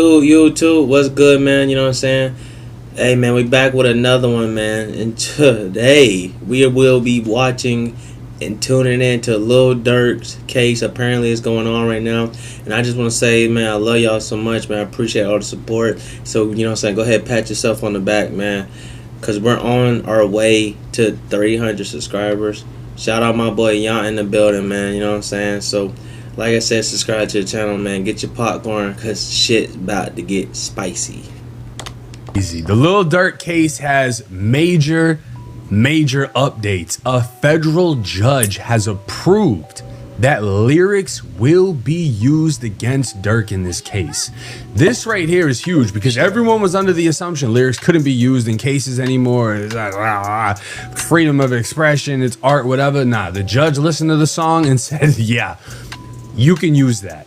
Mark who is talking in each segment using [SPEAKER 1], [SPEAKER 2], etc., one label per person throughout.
[SPEAKER 1] You too. What's good, man? You know what I'm saying? Hey, man, we back with another one, man. And today we will be watching and tuning in to Lil Durk's case. Apparently, it's going on right now. And I just want to say, man, I love y'all so much, man. I appreciate all the support. So, you know what I'm saying? Go ahead, pat yourself on the back, man. Because we're on our way to 300 subscribers. Shout out my boy Yon in the building, man. You know what I'm saying? So, like I said, subscribe to the channel, man. Get your popcorn, because shit's about to get spicy.
[SPEAKER 2] Easy. The Lil Durk case has major updates. A federal judge has approved that lyrics will be used against Durk in this case. This right here is huge because everyone was under the assumption lyrics couldn't be used in cases anymore. It's like, freedom of expression, it's art, whatever. Nah, the judge listened to the song and said, yeah, you can use that.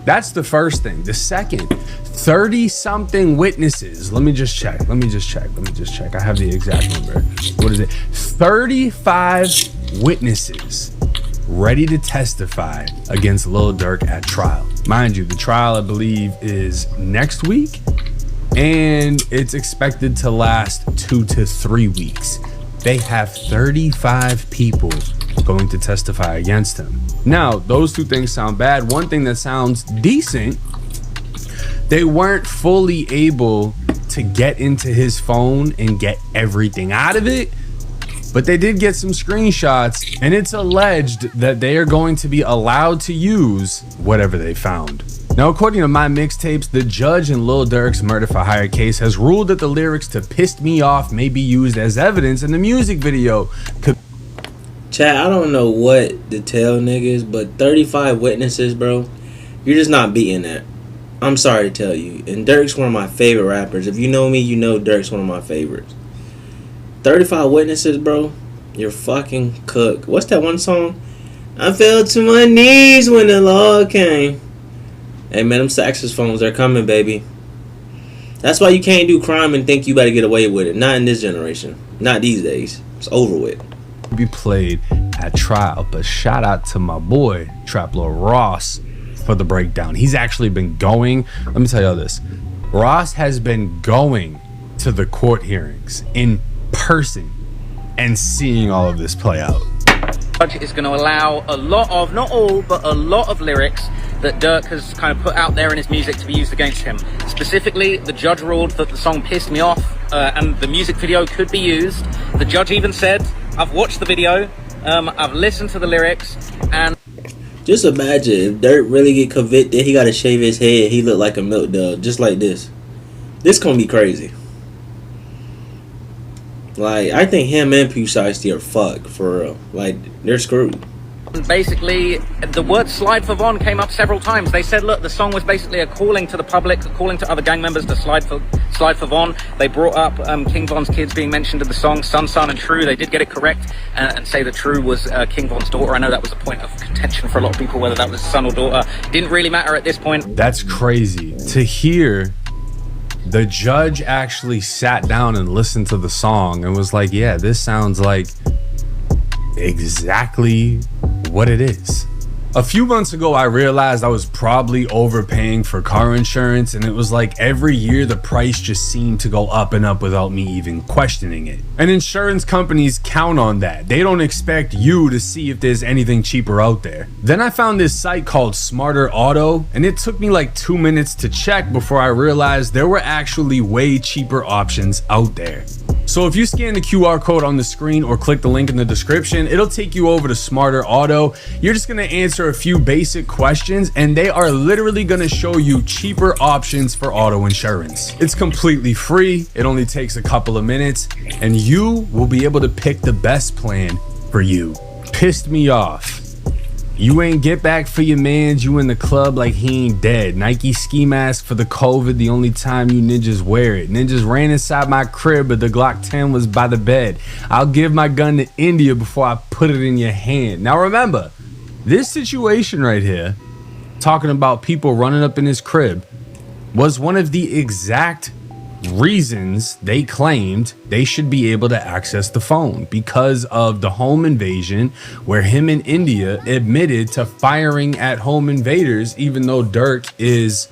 [SPEAKER 2] That's the first thing. The second, 30-something witnesses. Let me just check. I have the exact number. What is it? 35 witnesses ready to testify against Lil Durk at trial. Mind you, the trial, I believe, is next week, and it's expected to last 2 to 3 weeks. They have 35 people going to testify against him. Now, those two things sound bad. One thing that sounds decent, they weren't fully able to get into his phone and get everything out of it, but they did get some screenshots, and it's alleged that they are going to be allowed to use whatever they found. Now, according to my mixtapes, the judge in Lil Durk's murder for hire case has ruled that the lyrics to "Pissed Me Off" may be used as evidence in the music video.
[SPEAKER 1] Chat, I don't know what to tell niggas, but 35 witnesses, bro, you're just not beating that. I'm sorry to tell you. And Durk's one of my favorite rappers. If you know me, you know Durk's one of my favorites. 35 witnesses, bro, you're fucking cooked. What's that one song? I fell to my knees when the law came. Hey, man, them saxophones, they're coming, baby. That's why you can't do crime and think you better get away with it. Not in this generation. Not these days. It's over with.
[SPEAKER 2] Be played at trial, but shout out to my boy Trap Lord Ross for the breakdown. He's actually been going, let me tell y'all this, Ross has been going to the court hearings in person and seeing all of this play out.
[SPEAKER 3] The judge is going to allow a lot of, not all, but a lot of lyrics that Durk has kind of put out there in his music to be used against him. Specifically, the judge ruled that the song "Pissed Me Off" and the music video could be used. The judge even said, I've watched the video, I've listened to the lyrics, and
[SPEAKER 1] just imagine if Durk really get convicted, he gotta shave his head, he look like a milk dog, just like this. This gonna be crazy. Like, I think him and Pew Shiesty are fucked, for real. Like, they're screwed.
[SPEAKER 3] basically the word "slide for Von" came up several times. They said, look, the song was basically a calling to the public, a calling to other gang members to slide for Von. They brought up King Von's kids being mentioned in the song, Sun, and True. They did get it correct and say that True was King Von's daughter. I know that was a point of contention for a lot of people, whether that was son or daughter. Didn't really matter at this point.
[SPEAKER 2] That's crazy to hear. The judge actually sat down and listened to the song and was like, yeah, this sounds like exactly what it is. A few months ago, I realized I was probably overpaying for car insurance, and it was like every year the price just seemed to go up and up without me even questioning it. And insurance companies count on that. They don't expect you to see if there's anything cheaper out there. Then I found this site called Smarter Auto, and it took me like 2 minutes to check before I realized there were actually way cheaper options out there. So if you scan the QR code on the screen or click the link in the description, it'll take you over to Smarter Auto. You're just gonna answer a few basic questions and they are literally gonna show you cheaper options for auto insurance. It's completely free. It only takes a couple of minutes and you will be able to pick the best plan for you. Pissed me off. You ain't get back for your mans, you in the club like he ain't dead. Nike ski mask for the COVID, the only time you ninjas wear it. Ninjas ran inside my crib, but the Glock 10 was by the bed. I'll give my gun to India before I put it in your hand. Now remember, this situation right here, talking about people running up in his crib, was one of the exact reasons they claimed they should be able to access the phone, because of the home invasion where him and India admitted to firing at home invaders, even though Durk is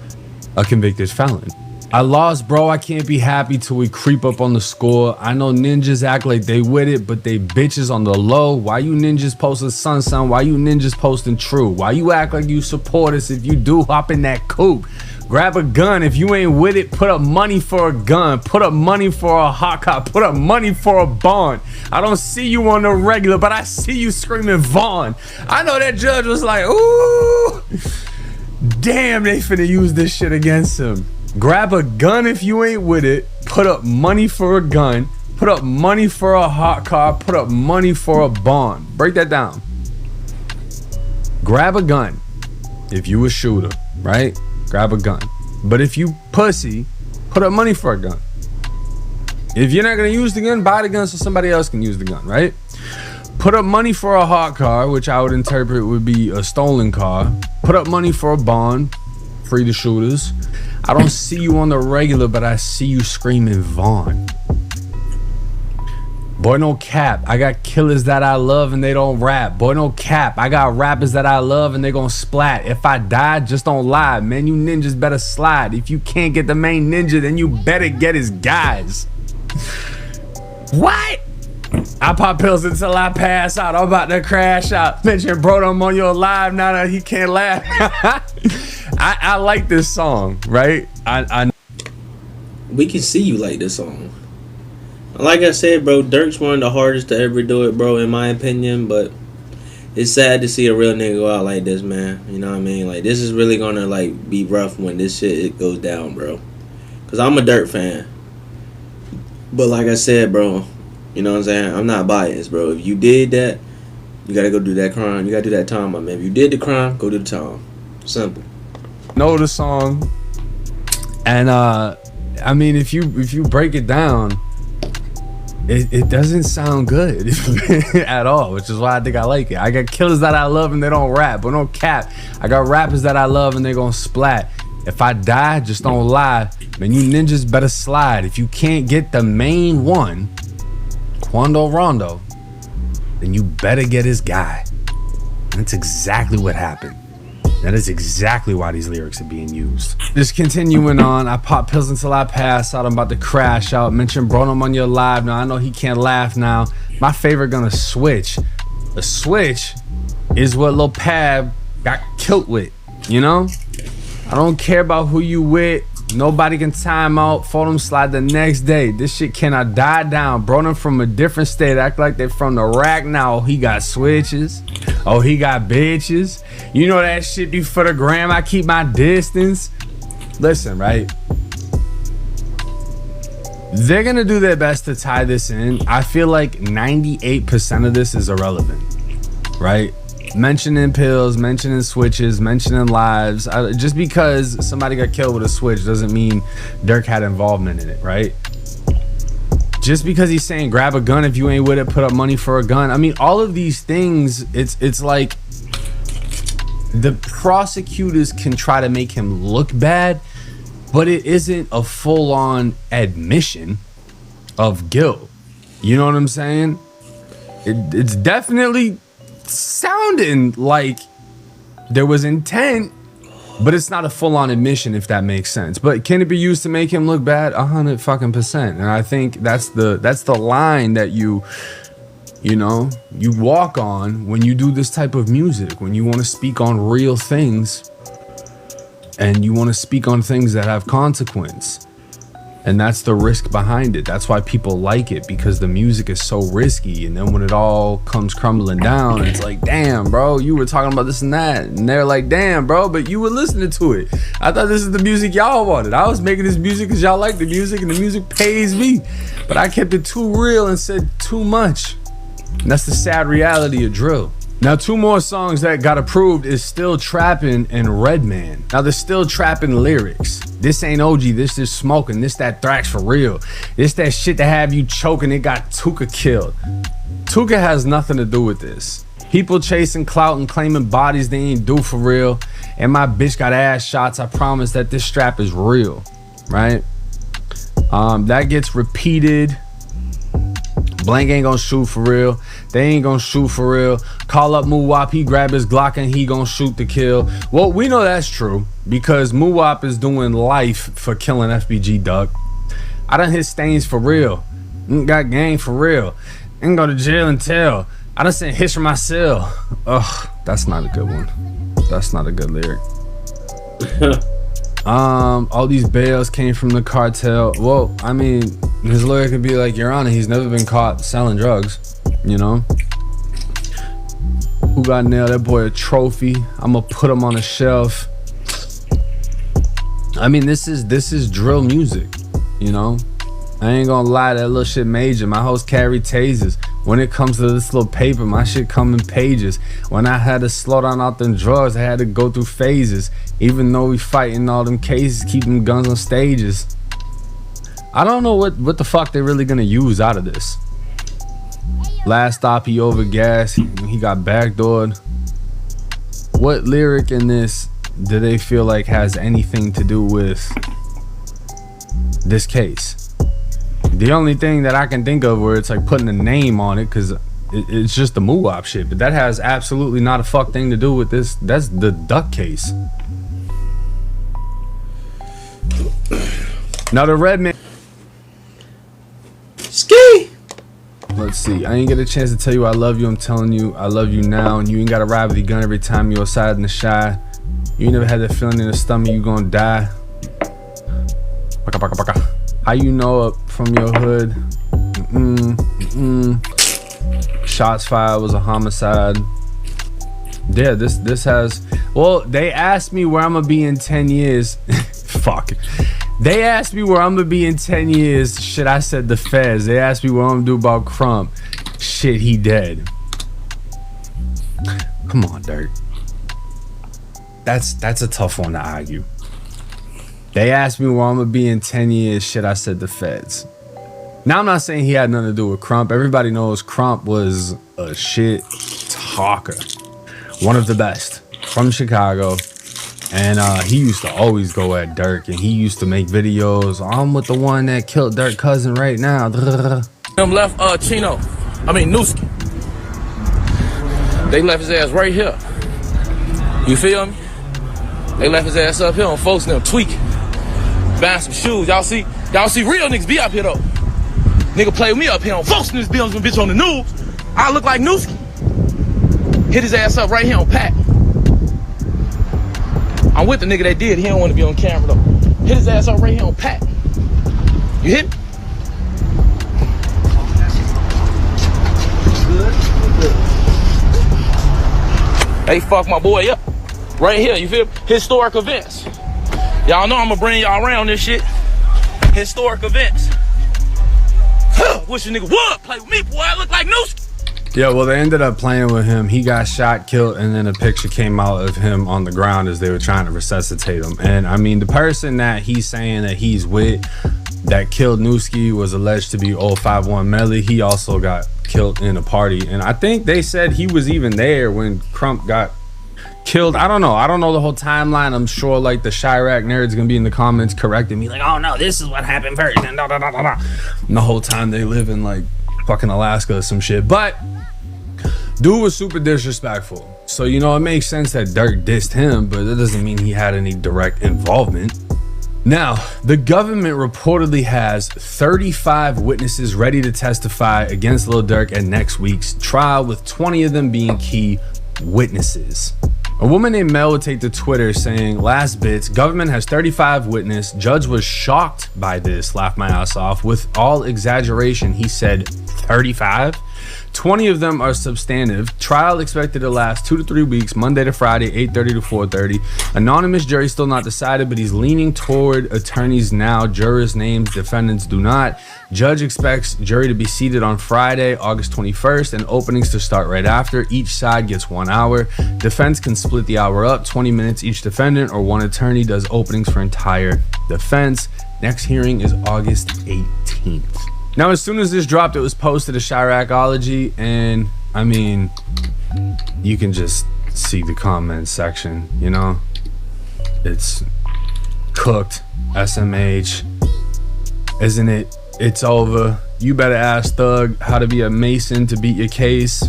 [SPEAKER 2] a convicted felon. I lost, bro. I can't be happy till we creep up on the score. I know ninjas act like they with it, but they bitches on the low. Why you ninjas posting son? Why you ninjas posting true? Why you act like you support us if you do hop in that coupe? Grab a gun. If you ain't with it, put up money for a gun. Put up money for a hot cop. Put up money for a bond. I don't see you on the regular, but I see you screaming Vaughn. I know that judge was like, ooh, damn, they finna use this shit against him. Grab a gun if you ain't with it. Put up money for a gun. Put up money for a hot car. Put up money for a bond. Break that down. Grab a gun if you a shooter, right? Grab a gun. But if you pussy, put up money for a gun. If you're not gonna use the gun, buy the gun so somebody else can use the gun, right? Put up money for a hot car, which I would interpret would be a stolen car. Put up money for a bond. Free the shooters. I don't see you on the regular, but I see you screaming Vaughn. Boy, no cap. I got killers that I love and they don't rap. Boy, no cap. I got rappers that I love and they gon' splat. If I die, just don't lie. Man, you ninjas better slide. If you can't get the main ninja, then you better get his guys. What? I pop pills until I pass out. I'm about to crash out. Mention bro, I'm on your live now that he can't laugh. I like this song, right?
[SPEAKER 1] We can see you like this song. Like I said, bro, Durk's one of the hardest to ever do it, bro, in my opinion. But it's sad to see a real nigga go out like this, man. You know what I mean? Like, this is really gonna like be rough when this shit goes down, bro. Cause I'm a Durk fan. But like I said, bro, you know what I'm saying? I'm not biased, bro. If you did that, you gotta go do that crime. You gotta do that time, my man. If you did the crime, go do the time. Simple.
[SPEAKER 2] Know the song, and I mean, if you break it down, it doesn't sound good at all, which is why I think I like it. I got killers that I love and they don't rap, but no cap. I got rappers that I love and they gon' splat. If I die, just don't lie. Man, you ninjas better slide. If you can't get the main one, Quando Rondo, then you better get his guy. And that's exactly what happened. That is exactly why these lyrics are being used. Just continuing on, I pop pills until I pass out. I'm about to crash out. Mention bro, I'm on your live now. I know he can't laugh now. My favorite gonna switch. A switch is what Lil Pab got killed with, you know? I don't care about who you with. Nobody can time out. For them slide the next day. This shit cannot die down. Bro, them from a different state. Act like they from the rack now. Oh, he got switches. Oh, he got bitches. You know that shit be for the gram. I keep my distance. Listen, right? They're gonna do their best to tie this in. I feel like 98% of this is irrelevant, right? Mentioning pills, mentioning switches, mentioning lives. Just because somebody got killed with a switch doesn't mean Durk had involvement in it, right? Just because he's saying grab a gun if you ain't with it, put up money for a gun. I mean, all of these things, it's like the prosecutors can try to make him look bad, but it isn't a full-on admission of guilt. You know what I'm saying? It's definitely sounding like there was intent, but it's not a full-on admission, if that makes sense. But can it be used to make him look bad? 100%. And I think that's the line that you walk on when you do this type of music, when you want to speak on real things and you want to speak on things that have consequence. And that's the risk behind it. That's why people like it, because the music is so risky. And then when it all comes crumbling down, it's like, damn, bro, you were talking about this and that. And they're like, damn, bro, but you were listening to it. I thought this is the music y'all wanted. I was making this music because y'all like the music and the music pays me. But I kept it too real and said too much. And that's the sad reality of drill. Now, 2 more songs that got approved is Still Trappin' and Redman. Now, the Still Trappin' lyrics. This ain't OG, this is smoking, this that thrax for real. This that shit to have you choking, it got Tuka killed. Tuka has nothing to do with this. People chasing clout and claiming bodies they ain't do for real. And my bitch got ass shots, I promise that this strap is real, right? That gets repeated Blank ain't gonna shoot for real. They ain't gonna shoot for real. Call up Muwap, he grab his Glock and he gonna shoot to kill. Well, we know that's true because Muwap is doing life for killing FBG Duck. I done hit stains for real. Got gang for real. Ain't go to jail and tell. I done sent hits from my cell. Ugh, that's not a good one. That's not a good lyric. All these bails came from the cartel. Well, I mean, his lawyer could be like, Your Honor, he's never been caught selling drugs, you know? Who got nailed? That boy a trophy. I'm gonna put him on a shelf. I mean, this is drill music, you know? I ain't gonna lie, that little shit major. My hoes carry tasers. When it comes to this little paper, my shit come in pages. When I had to slow down out them drugs, I had to go through phases. Even though we fighting all them cases, keeping guns on stages. I don't know what the fuck they're really gonna use out of this. Last stop, he over gas. He got backdoored. What lyric in this do they feel like has anything to do with this case? The only thing that I can think of where it's like putting a name on it, because it's just the Muwap shit, but that has absolutely not a fuck thing to do with this. That's the Duck case. Now the red man.
[SPEAKER 1] Ski.
[SPEAKER 2] Let's see. I ain't get a chance to tell you I love you. I'm telling you I love you now, and you ain't gotta ride with your gun every time you're outside in the shy. You ain't never had that feeling in the stomach you gonna die. Baka, baka, baka. How you know up from your hood? Shots fired was a homicide. Yeah, this has. Well, they asked me where I'm gonna be in 10 years. Fuck. They asked me where I'm gonna be in 10 years. Shit, I said the feds. They asked me what I'm gonna do about Crump. Shit, he dead. Come on, Durk. That's a tough one to argue. They asked me where I'm gonna be in 10 years. Shit, I said the feds. Now, I'm not saying he had nothing to do with Crump. Everybody knows Crump was a shit talker. One of the best from Chicago. And he used to always go at Durk. And he used to make videos. I'm with the one that killed Durk's cousin right now.
[SPEAKER 4] Them left Newski. They left his ass right here. You feel me? They left his ass up here on folks and them tweaking. Buying some shoes. Y'all see real niggas be up here though. Nigga play with me up here on folks in this building, bitch on the news. I look like Newski. Hit his ass up right here on Pat. I'm with the nigga that did. He don't want to be on camera though. Hit his ass up right here on Pat. You hit me? They fuck my boy up. Right here, you feel me? Historic events. Y'all know I'm gonna bring y'all around this shit. Historic events. Wish a nigga would play with me, boy. I look like Newski.
[SPEAKER 2] Yeah, well, they ended up playing with him. He got shot, killed, and then a picture came out of him on the ground as they were trying to resuscitate him. And I mean, the person that he's saying that he's with that killed Newski was alleged to be 051 Melly. He also got killed in a party. And I think they said he was even there when Crump got killed. I don't know the whole timeline. I'm sure like the Chirac nerds gonna be in the comments correcting me like, oh no, this is what happened first, and da, da, da, da, da. And the whole time they live in like fucking Alaska or some shit. But dude was super disrespectful, so you know it makes sense that Durk dissed him, but that doesn't mean he had any direct involvement. Now, the government reportedly has 35 witnesses ready to testify against Lil Durk at next week's trial, with 20 of them being key witnesses. A woman named Mel would take to Twitter saying, last bits, government has 35 witness. Judge was shocked by this, laughed my ass off. With all exaggeration, he said 35? 20 of them are substantive. Trial expected to last 2 to 3 weeks, Monday to Friday, 8:30 to 4:30. Anonymous jury still not decided, but he's leaning toward attorneys now. Jurors names, defendants do not. Judge expects jury to be seated on Friday, August 21st, and openings to start right after. Each side gets 1 hour. Defense can split the hour up, 20 minutes each defendant, or one attorney does openings for entire defense. Next hearing is August 18th. Now, as soon as this dropped, it was posted to Chiracology, and I mean, you can just see the comments section, you know? It's cooked, SMH, isn't it? It's over. you better ask Thug how to be a Mason to beat your case.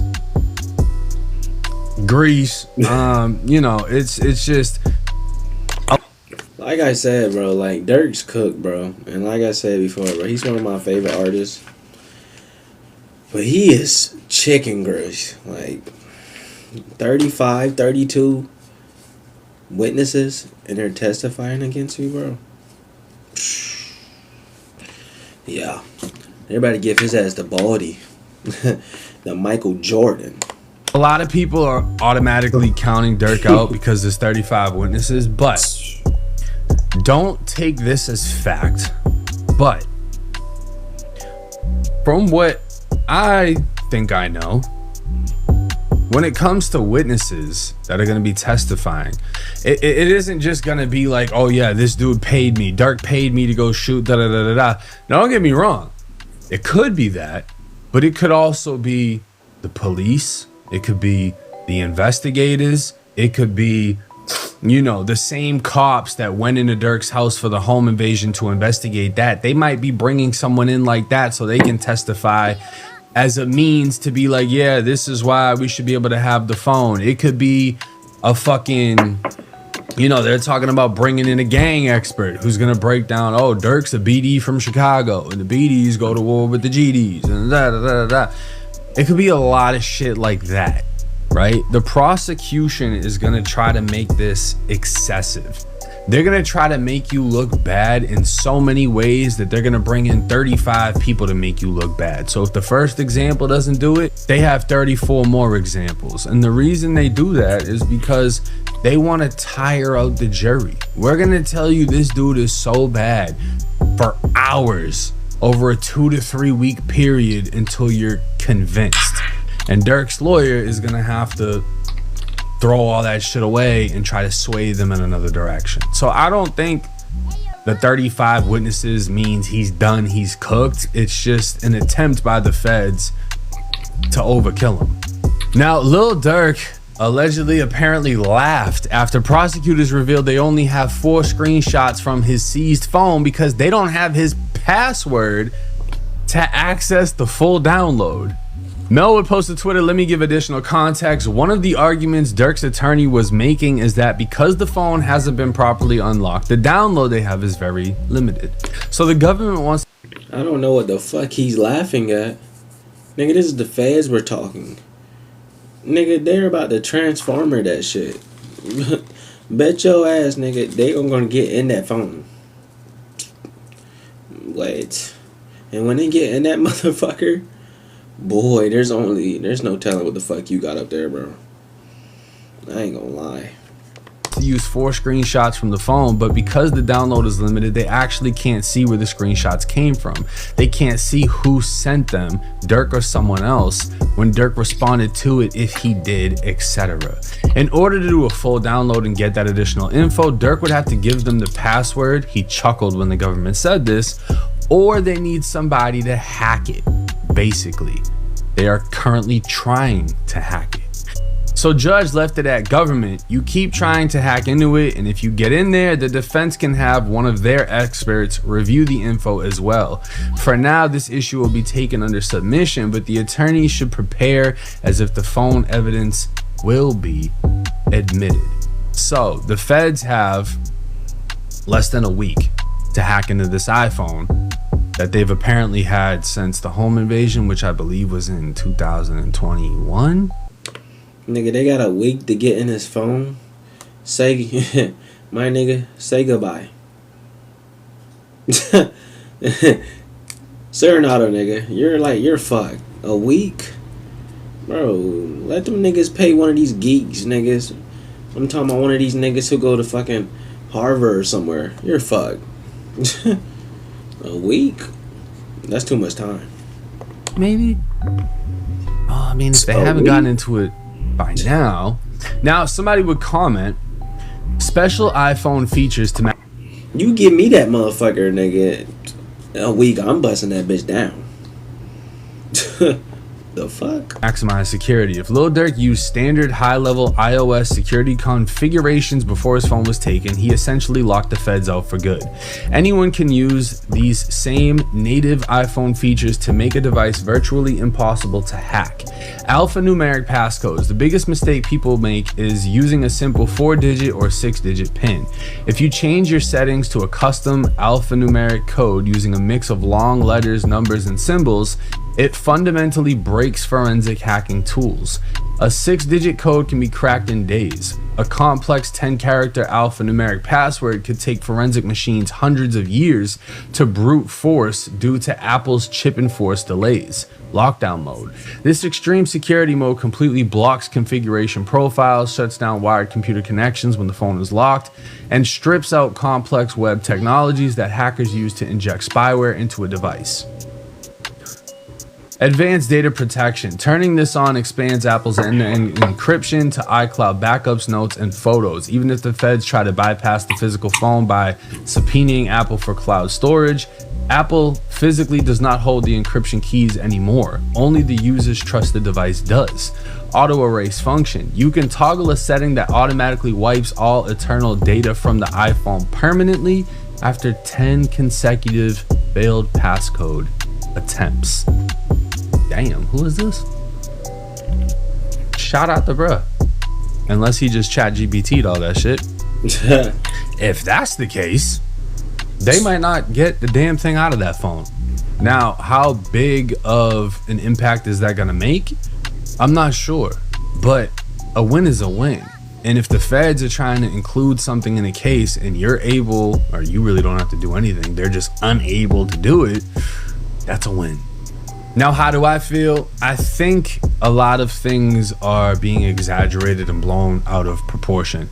[SPEAKER 2] Grease. You know, it's just.
[SPEAKER 1] Like I said, bro, like Durk's cooked, bro. And like I said before, bro, he's one of my favorite artists. But he is chicken grease. Like 35, 32 witnesses and they're testifying against me, bro. Yeah. Everybody give his ass the baldy. The Michael Jordan.
[SPEAKER 2] A lot of people are automatically counting Durk out because there's 35 witnesses, but don't take this as fact. But from what I think I know, when it comes to witnesses that are going to be testifying, it isn't just going to be like, oh yeah, this dude paid me, Durk paid me to go shoot, da da da da da. Now don't get me wrong, it could be that, but it could also be the police, it could be the investigators, it could be, you know, the same cops that went into Durk's house for the home invasion to investigate that. They might be bringing someone in like that so they can testify as a means to be like, yeah, this is why we should be able to have the phone. It could be a fucking, you know, they're talking about bringing in a gang expert who's gonna break down, oh, Durk's a BD from Chicago and the BDs go to war with the GDs and da da da da. It could be a lot of shit like that, right? The prosecution is gonna try to make this excessive. They're gonna try to make you look bad in so many ways that they're gonna bring in 35 people to make you look bad. So if the first example doesn't do it, they have 34 more examples. And the reason they do that is because they want to tire out the jury. We're gonna tell you this dude is so bad for hours over a 2 to 3 week period until you're convinced. And Durk's lawyer is gonna have to throw all that shit away and try to sway them in another direction. So I don't think the 35 witnesses means he's done, he's cooked. It's just an attempt by the feds to overkill him. Now, Lil Durk allegedly apparently laughed after prosecutors revealed they only have 4 screenshots from his seized phone because they don't have his password to access the full download. Mel would post to Twitter, let me give additional context. One of the arguments Durk's attorney was making is that because the phone hasn't been properly unlocked, the download they have is very limited. So the government wants...
[SPEAKER 1] I don't know what the fuck he's laughing at. Nigga, this is the feds we're talking. Nigga, they're about to transformer that shit. Bet your ass, nigga, they are gonna get in that phone. Wait. And when they get in that motherfucker... Boy, there's no telling what the fuck you got up there, bro. I ain't gonna lie.
[SPEAKER 2] To use 4 screenshots from the phone, but because the download is limited, they actually can't see where the screenshots came from. They can't see who sent them, Durk or someone else, when Durk responded to it, if he did, etc. In order to do a full download and get that additional info, Durk would have to give them the password. He chuckled when the government said this, or they need somebody to hack it. Basically, they are currently trying to hack it. So judge left it at government. You keep trying to hack into it, and if you get in there, the defense can have one of their experts review the info as well. For now, this issue will be taken under submission, but the attorney should prepare as if the phone evidence will be admitted. So the feds have less than a week to hack into this iPhone that they've apparently had since the home invasion, which I believe was in 2021.
[SPEAKER 1] Nigga, they got a week to get in his phone. Say, my nigga, say goodbye. Serenado, nigga, you're fucked. A week? Bro, let them niggas pay one of these geeks, niggas. I'm talking about one of these niggas who go to fucking Harvard or somewhere. You're fucked. A week? That's too much time.
[SPEAKER 2] Maybe. Oh, I mean, if they haven't gotten into it by now. Now, somebody would comment, special iPhone features to...
[SPEAKER 1] You give me that motherfucker, nigga. A week, I'm busting that bitch down. The fuck?
[SPEAKER 2] Maximize security. If Lil Durk used standard high-level iOS security configurations before his phone was taken, he essentially locked the feds out for good. Anyone can use these same native iPhone features to make a device virtually impossible to hack. Alphanumeric passcodes. The biggest mistake people make is using a simple 4-digit or 6-digit PIN. If you change your settings to a custom alphanumeric code using a mix of long letters, numbers, and symbols, it fundamentally breaks forensic hacking tools. A 6-digit code can be cracked in days. A complex 10-character alphanumeric password could take forensic machines hundreds of years to brute force due to Apple's chip and force delays. Lockdown mode. This extreme security mode completely blocks configuration profiles, shuts down wired computer connections when the phone is locked, and strips out complex web technologies that hackers use to inject spyware into a device. Advanced data protection. Turning this on expands Apple's end-to-end encryption to iCloud backups, notes, and photos. Even if the feds try to bypass the physical phone by subpoenaing Apple for cloud storage, Apple physically does not hold the encryption keys anymore. Only the user's trusted device does. Auto erase function. You can toggle a setting that automatically wipes all eternal data from the iPhone permanently after 10 consecutive failed passcode attempts. Damn, who is this? Shout out to bruh. Unless he just chat GBT'd all that shit. If that's the case, they might not get the damn thing out of that phone. Now, how big of an impact is that gonna make? I'm not sure, but a win is a win. And if the feds are trying to include something in a case and you're able, or you really don't have to do anything, they're just unable to do it, that's a win. Now, how do I feel? I think a lot of things are being exaggerated and blown out of proportion.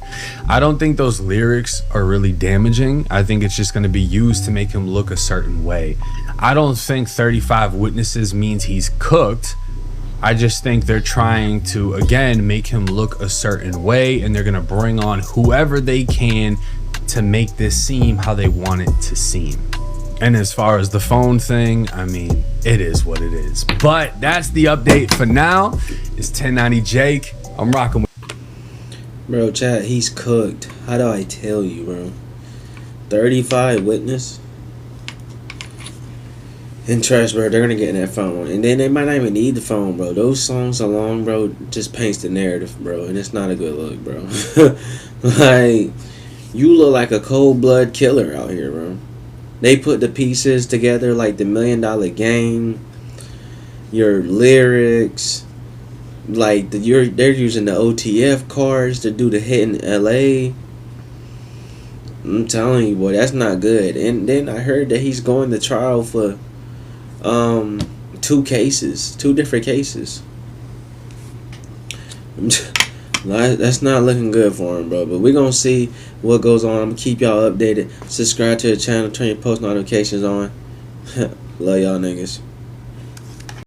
[SPEAKER 2] I don't think those lyrics are really damaging. I think it's just going to be used to make him look a certain way. I don't think 35 witnesses means he's cooked. I just think they're trying to, again, make him look a certain way, and they're going to bring on whoever they can to make this seem how they want it to seem. And as far as the phone thing, I mean, it is what it is. But that's the update for now. It's 1090 Jake. I'm rocking with.
[SPEAKER 1] Bro, chat, he's cooked. How do I tell you, bro? 35 witness. And trust, bro, they're gonna get in that phone. And then they might not even need the phone, bro. Those songs alone, bro, just paints the narrative, bro. And it's not a good look, bro. Like, you look like a cold-blood killer out here, bro. They put the pieces together like the $1 Million Game, your lyrics, like they're using the OTF cards to do the hit in LA. I'm telling you, boy, that's not good. And then I heard that he's going to trial for 2 different cases. That's not looking good for him, bro. But we're going to see what goes on. I'm going to keep y'all updated. Subscribe to the channel. Turn your post notifications on. Love y'all niggas.